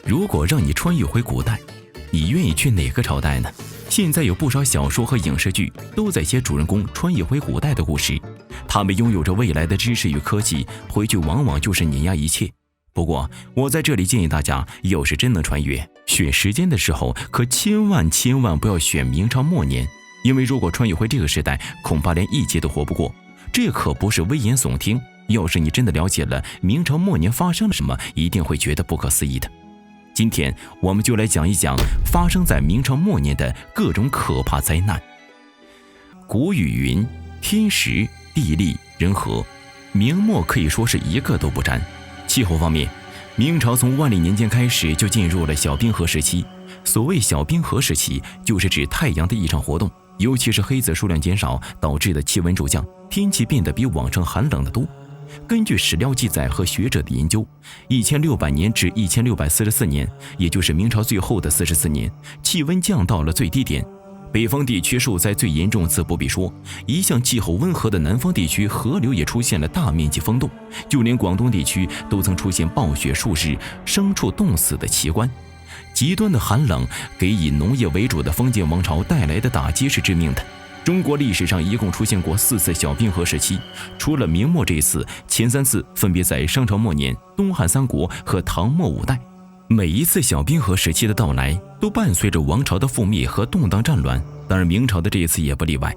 如果让你穿越回古代，你愿意去哪个朝代呢？现在有不少小说和影视剧都在写主人公穿越回古代的故事，他们拥有着未来的知识与科技，回去往往就是碾压一切。不过我在这里建议大家，要是真能穿越，选时间的时候可千万不要选明朝末年，因为如果穿越回这个时代，恐怕连一劫都活不过。这可不是危言耸听，要是你真的了解了明朝末年发生了什么，一定会觉得不可思议的。今天我们就来讲一讲发生在明朝末年的各种可怕灾难。古语云：天时、地利、人和，明末可以说是一个都不沾。气候方面，明朝从万历年间开始就进入了小冰河时期。所谓小冰河时期，就是指太阳的异常活动，尤其是黑子数量减少导致的气温骤降，天气变得比往常寒冷得多。根据史料记载和学者的研究，1600年至1644年，也就是明朝最后的44年，气温降到了最低点。北方地区受灾最严重自不必说，一向气候温和的南方地区河流也出现了大面积封冻，就连广东地区都曾出现暴雪数日、牲畜冻死的奇观。极端的寒冷给以农业为主的封建王朝带来的打击是致命的。中国历史上一共出现过4次小冰河时期，除了明末这一次，前3次分别在商朝末年、东汉三国和唐末五代。每一次小冰河时期的到来，都伴随着王朝的覆灭和动荡战乱，当然明朝的这一次也不例外。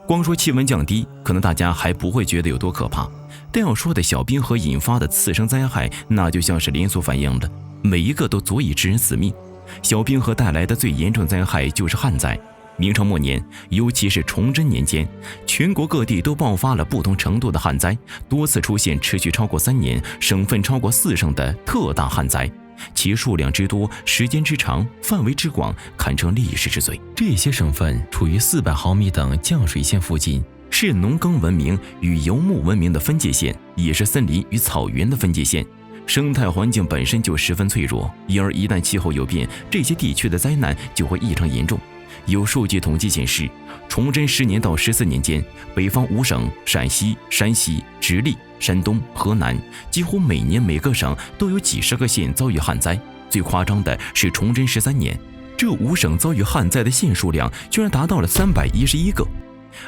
光说气温降低，可能大家还不会觉得有多可怕，但要说的小冰河引发的次生灾害，那就像是连锁反应了，每一个都足以致人死命。小冰河带来的最严重灾害就是旱灾。明朝末年，尤其是崇祯年间，全国各地都爆发了不同程度的旱灾，多次出现持续超过3年、省份超过4省的特大旱灾，其数量之多、时间之长、范围之广，堪称历史之最。这些省份处于400毫米等降水线附近，是农耕文明与游牧文明的分界线，也是森林与草原的分界线。生态环境本身就十分脆弱，因而一旦气候有变，这些地区的灾难就会异常严重。有数据统计显示，崇祯10年到14年间，北方5省陕西、山西、直隶、山东、河南，几乎每年每个省都有几十个县遭遇旱灾。最夸张的是崇祯13年，这5省遭遇旱灾的县数量居然达到了311个。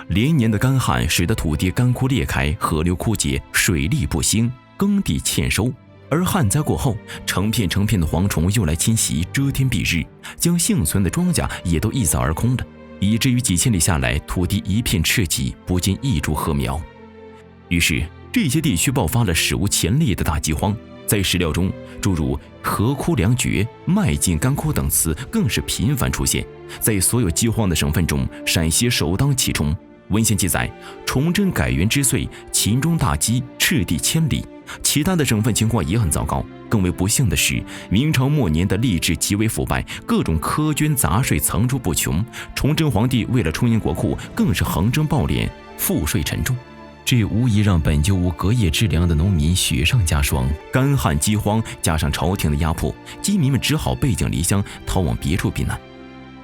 连年的干旱使得土地干枯裂开，河流枯竭，水利不兴，耕地欠收。而旱灾过后，成片的蝗虫又来侵袭，遮天蔽日，将幸存的庄稼也都一扫而空了，以至于几千里下来，土地一片赤瘠，不见一株禾苗。于是这些地区爆发了史无前例的大饥荒，在史料中诸如河枯粮绝、麦尽干枯等词更是频繁出现。在所有饥荒的省份中，陕西首当其冲。文献记载，崇祯改元之岁，秦中大饥，赤地千里。其他的省份情况也很糟糕。更为不幸的是，明朝末年的吏治极为腐败，各种苛捐杂税层出不穷。崇祯皇帝为了充盈国库，更是横征暴敛，赋税沉重。这无疑让本就无隔夜之粮的农民雪上加霜。干旱饥荒加上朝廷的压迫，饥民们只好背井离乡，逃往别处避难。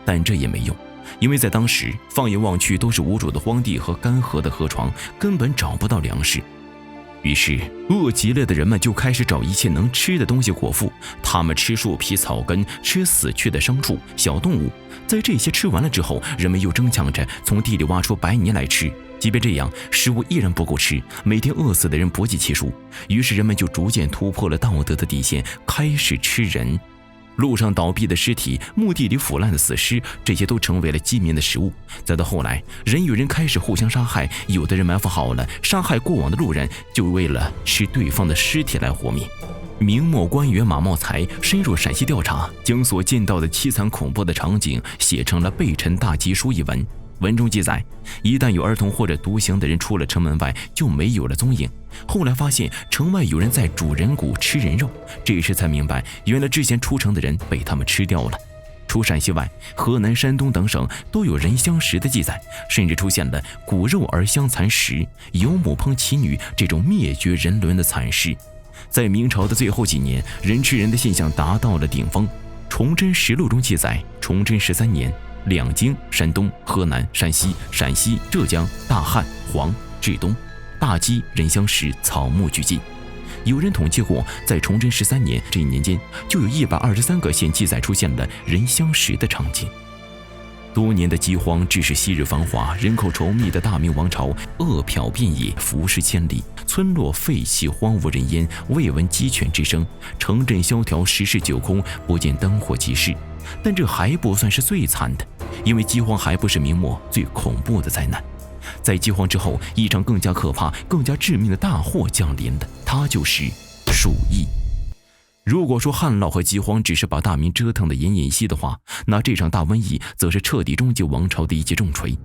但这也没用，因为在当时放眼望去都是无主的荒地和干涸的河床，根本找不到粮食。于是饿极了的人们就开始找一切能吃的东西果腹，他们吃树皮、草根，吃死去的牲畜、小动物。在这些吃完了之后，人们又争抢着从地里挖出白泥来吃。即便这样，食物依然不够吃，每天饿死的人不计其数。于是人们就逐渐突破了道德的底线，开始吃人。路上倒闭的尸体，墓地里腐烂的死尸，这些都成为了饥民的食物。再到后来，人与人开始互相杀害，有的人埋伏好了，杀害过往的路人，就为了吃对方的尸体来活命。明末官员马茂才深入陕西调查，将所见到的凄惨恐怖的场景写成了《备臣大集书》一文。文中记载，一旦有儿童或者独行的人出了城门外，就没有了踪影。后来发现城外有人在煮人骨吃人肉，这时才明白，原来之前出城的人被他们吃掉了。除陕西外，河南、山东等省都有人相食的记载，甚至出现了骨肉而相残食、有母烹其女这种灭绝人伦的惨事。在明朝的最后几年，人吃人的现象达到了顶峰。崇祯实录中记载，崇祯13年，两京、山东、河南、山西、陕西、浙江、大汉、黄、至东，大饥，人相食，草木俱尽。有人统计过，在崇祯13年这一年间，就有123个县记载出现了人相食的场景。多年的饥荒致使昔日繁华、人口稠密的大明王朝饿殍遍野，浮尸千里，村落废弃荒无人烟，未闻鸡犬之声，城镇萧条，十室九空，不见灯火集市。但这还不算是最惨的，因为饥荒还不是明末最恐怖的灾难。在饥荒之后，一场更加可怕、更加致命的大祸降临了，它就是鼠疫。如果说旱涝和饥荒只是把大明折腾得奄奄一息的话，那这场大瘟疫则是彻底终结王朝的一记重锤。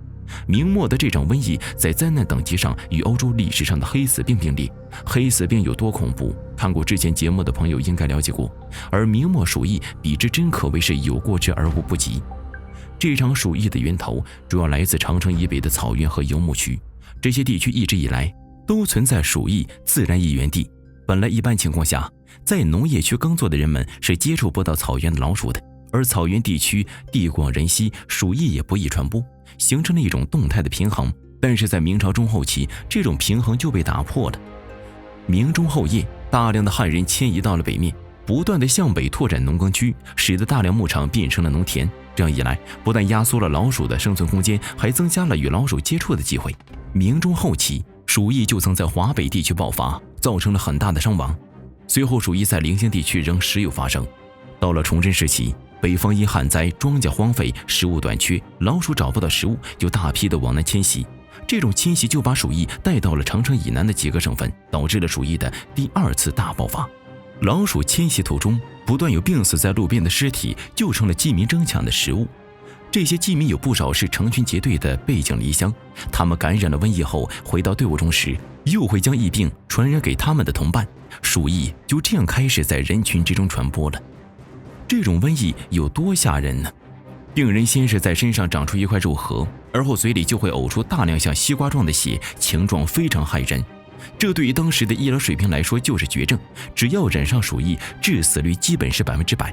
明末的这场瘟疫在灾难等级上与欧洲历史上的黑死病并列。黑死病有多恐怖，看过之前节目的朋友应该了解过，而明末鼠疫比之真可谓是有过之而无不及。这场鼠疫的源头主要来自长城以北的草原和游牧区，这些地区一直以来都存在鼠疫自然疫源地。本来一般情况下，在农业区耕作的人们是接触不到草原的老鼠的，而草原地区地广人稀，鼠疫也不易传播，形成了一种动态的平衡。但是在明朝中后期，这种平衡就被打破了。明中后叶，大量的汉人迁移到了北面，不断的向北拓展农耕区，使得大量牧场变成了农田。这样一来，不但压缩了老鼠的生存空间，还增加了与老鼠接触的机会。明中后期，鼠疫就曾在华北地区爆发，造成了很大的伤亡。随后鼠疫在临湘地区仍时有发生。到了崇祯时期，北方因旱灾，庄稼荒废，食物短缺，老鼠找不到食物，就大批的往南迁徙。这种迁徙就把鼠疫带到了长城以南的几个省份，导致了鼠疫的第二次大爆发。老鼠迁徙途中，不断有病死在路边的尸体，就成了饥民争抢的食物。这些饥民有不少是成群结队的背井离乡，他们感染了瘟疫后回到队伍中时，又会将疫病传染给他们的同伴，鼠疫就这样开始在人群之中传播了。这种瘟疫有多吓人呢？病人先是在身上长出一块肉核，而后嘴里就会呕出大量像西瓜状的血，形状非常骇人。这对于当时的医疗水平来说就是绝症，只要染上鼠疫，致死率基本是100%，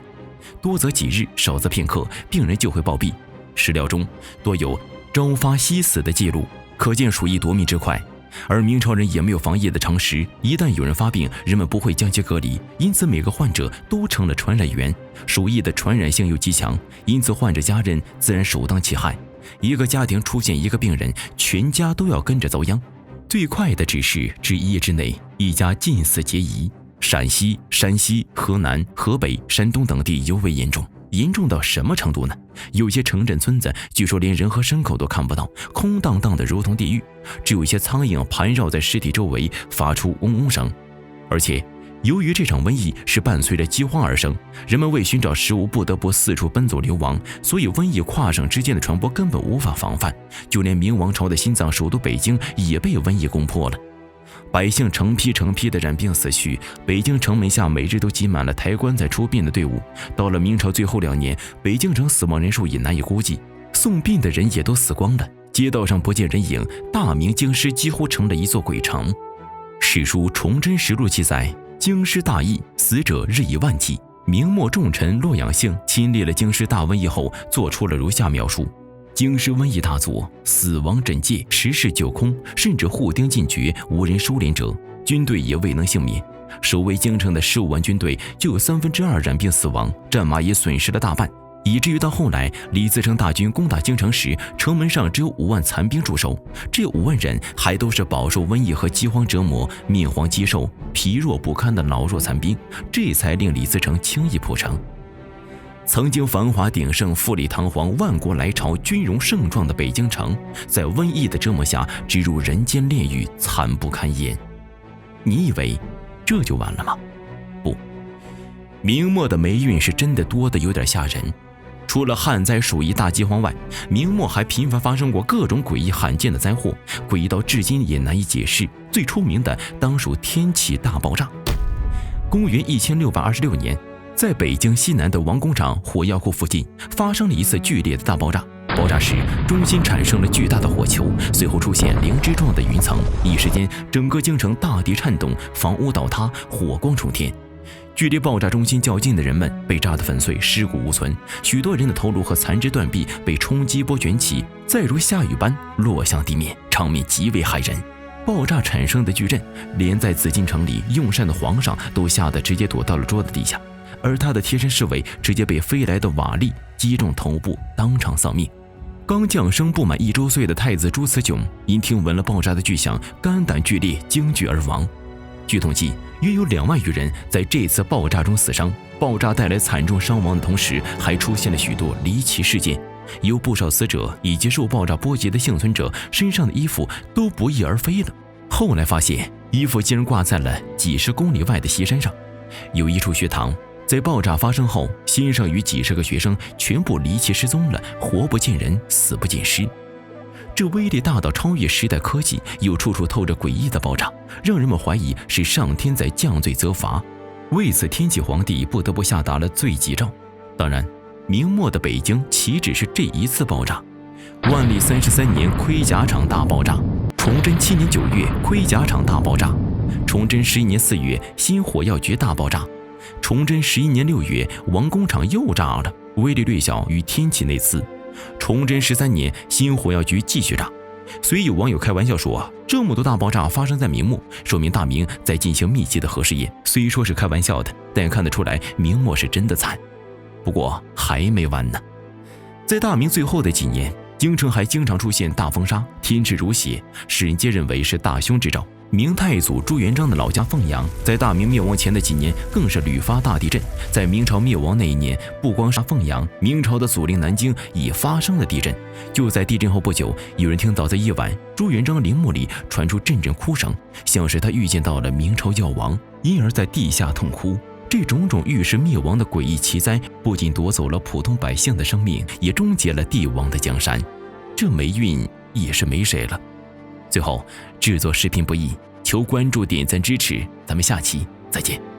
多则几日，少则片刻，病人就会暴毙。史料中多有朝发夕死的记录，可见鼠疫夺命之快。而明朝人也没有防疫的常识，一旦有人发病，人们不会将其隔离，因此每个患者都成了传染源。鼠疫的传染性又极强，因此患者家人自然首当其害。一个家庭出现一个病人，全家都要跟着遭殃。最快的只是1夜之内，一家近似皆宜。陕西、山西、河南、河北、山东等地尤为严重。严重到什么程度呢？有些城镇村子据说连人和牲口都看不到，空荡荡的如同地狱，只有一些苍蝇盘绕在尸体周围，发出嗡嗡声。而且由于这场瘟疫是伴随着饥荒而生，人们为寻找食物不得不四处奔走流亡，所以瘟疫跨省之间的传播根本无法防范，就连明王朝的心脏首都北京也被瘟疫攻破了。百姓成批的染病死去，北京城门下每日都挤满了抬棺材出殡的队伍。到了明朝最后2年，北京城死亡人数也难以估计，送殡的人也都死光了，街道上不见人影，大明京师几乎成了一座鬼城。史书《崇祯实录》记载，京师大疫，死者日以万计。明末重臣骆养性亲历了京师大瘟疫后，做出了如下描述：京师瘟疫大作，死亡枕藉，十室九空，甚至户丁尽绝，无人收敛者，军队也未能幸免。守卫京城的15万军队就有2/3染病死亡，战马也损失了大半，以至于到后来李自成大军攻打京城时，城门上只有5万残兵驻守，这5万人还都是饱受瘟疫和饥荒折磨、面黄肌瘦、疲弱不堪的老弱残兵，这才令李自成轻易破城。曾经繁华鼎盛、富丽堂皇、万国来朝、军容盛壮的北京城，在瘟疫的折磨下直入人间炼狱，惨不堪言。你以为这就完了吗？不，明末的霉运是真的多得有点吓人。除了旱灾、鼠疫、大饥荒外，明末还频繁发生过各种诡异罕见的灾祸，诡异到至今也难以解释。最出名的当属天启大爆炸。公元1626年，在北京西南的王公场火药库附近发生了一次剧烈的大爆炸。爆炸时，中心产生了巨大的火球，随后出现灵芝状的云层，一时间整个京城大地颤动，房屋倒塌，火光冲天。距离爆炸中心较近的人们被炸得粉碎，尸骨无存，许多人的头颅和残肢断臂被冲击波卷起，再如下雨般落向地面，场面极为骇人。爆炸产生的巨震，连在紫禁城里用膳的皇上都吓得直接躲到了桌子底下，而他的贴身侍卫直接被飞来的瓦砾击中头部，当场丧命。刚降生不满1周岁的太子朱慈炯因听闻了爆炸的巨响，肝胆俱裂，惊惧而亡。据统计，约有2万余人在这次爆炸中死伤。爆炸带来惨重伤亡的同时，还出现了许多离奇事件，有不少死者以及受爆炸波及的幸存者身上的衣服都不翼而飞了。后来发现，衣服竟然挂在了几十公里外的西山上。有一处学堂在爆炸发生后，先生与几十个学生全部离奇失踪了，活不见人，死不见尸。这威力大到超越时代科技，又处处透着诡异的爆炸，让人们怀疑是上天在降罪责罚。为此，天启皇帝不得不下达了罪己诏。当然，明末的北京岂止是这一次爆炸？万历33年盔甲厂大爆炸，崇祯7年9月盔甲厂大爆炸，崇祯11年4月新火药局大爆炸，崇祯11年6月王工厂又炸了，威力略小于天启那次。崇祯13年新火药局继续炸。虽有网友开玩笑说，这么多大爆炸发生在明末，说明大明在进行密集的核试验。虽说是开玩笑的，但看得出来明末是真的惨。不过还没完呢，在大明最后的几年，京城还经常出现大风沙，天赤如血，世人皆认为是大凶之兆。明太祖朱元璋的老家凤阳，在大明灭亡前的几年更是屡发大地震。在明朝灭亡那一年，不光是凤阳，明朝的祖陵南京也发生了地震。就在地震后不久，有人听到在夜晚朱元璋陵墓里传出阵阵哭声，像是他预见到了明朝要亡，因而在地下痛哭。这种种预示灭亡的诡异奇灾，不仅夺走了普通百姓的生命，也终结了帝王的江山。这霉运也是没谁了。最后，制作视频不易，求关注、点赞支持，咱们下期再见。